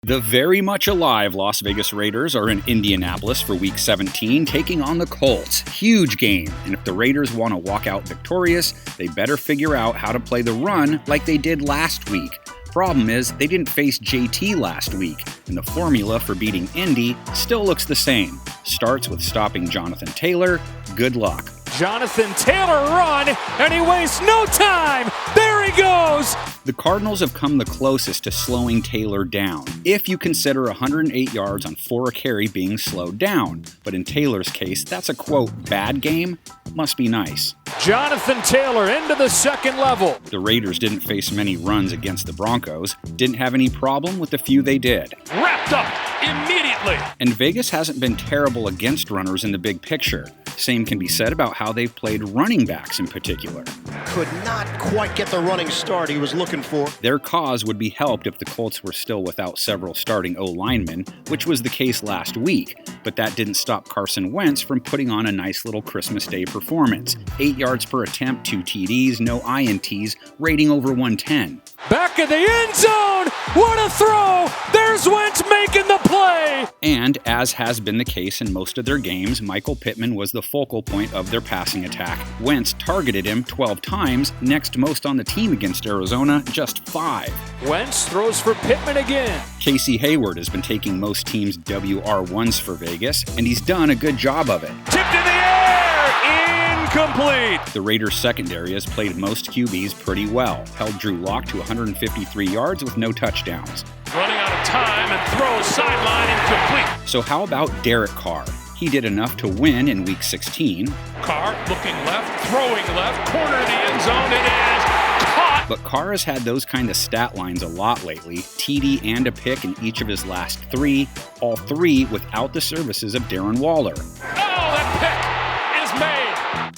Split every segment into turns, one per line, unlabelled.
The very much alive Las Vegas Raiders are in Indianapolis for Week 17, taking on the Colts. Huge game, and if the Raiders want to walk out victorious, they better figure out how to play the run like they did last week. Problem is, they didn't face JT last week, and the formula for beating Indy still looks the same. Starts with stopping Jonathan Taylor. Good luck.
Jonathan Taylor run, and he wastes no time. There he goes.
The Cardinals have come the closest to slowing Taylor down, if you consider 108 yards on 4 a carry being slowed down. But in Taylor's case, that's a quote, bad game. Must be nice.
Jonathan Taylor into the second level.
The Raiders didn't face many runs against the Broncos, didn't have any problem with the few they did.
Wrapped up immediately.
And Vegas hasn't been terrible against runners in the big picture. Same can be said about how they've played running backs in particular.
Could not quite get the running start he was looking for.
Their cause would be helped if the Colts were still without several starting O-linemen, which was the case last week, but that didn't stop Carson Wentz from putting on a nice little Christmas Day performance. 8 yards per attempt, 2 TDs, no INTs, rating over 110.
Back in the end zone! What a throw! There's Wentz making the play!
And, as has been the case in most of their games, Michael Pittman was the focal point of their passing attack. Wentz targeted him 12 times, next most on the team against Arizona, just 5.
Wentz throws for Pittman again.
Casey Hayward has been taking most teams' WR1s for Vegas, and he's done a good job of it.
Tipped in the air! Incomplete!
The Raiders' secondary has played most QBs pretty well, held Drew Lock to 153 yards with no touchdowns.
Running out of time and throws sideline incomplete.
So how about Derek Carr? He did enough to win in Week 16.
Carr looking left, throwing left, corner of the end zone, it is caught!
But Carr has had those kind of stat lines a lot lately, TD and a pick in each of his last 3, all 3 without the services of Darren Waller.
Oh, that pick is made!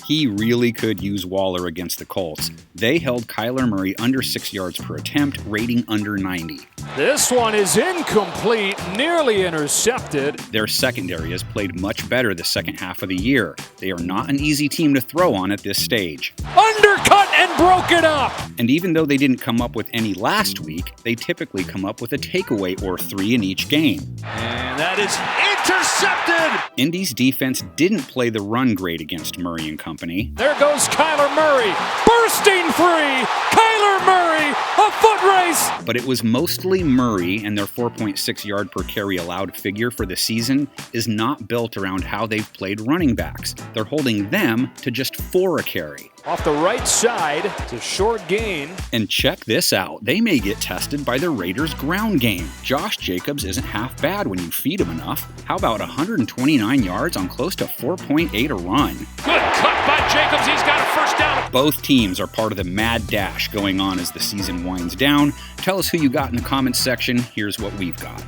He really could use Waller against the Colts. They held Kyler Murray under 6 yards per attempt, rating under 90.
This one is incomplete, nearly intercepted.
Their secondary has played much better the second half of the year. They are not an easy team to throw on at this stage.
Undercut and broke it up!
And even though they didn't come up with any last week, they typically come up with a takeaway or 3 in each game.
And that is intercepted!
Indy's defense didn't play the run great against Murray and company.
There goes Kyler Murray, bursting free! Kyler Murray, a foot race!
But it was mostly Murray, and their 4.6 yard per carry allowed figure for the season is not built around how they've played running backs. They're holding them to just 4 a carry.
Off the right side, it's a short gain.
And check this out, they may get tested by the Raiders' ground game. Josh Jacobs isn't half bad when you feed him enough. How about 129 yards on close to 4.8 a run?
Good cut by Jacobs, he's got a first down.
Both teams are part of the mad dash going on as the season winds down. Tell us who you got in the comments section. Here's what we've got.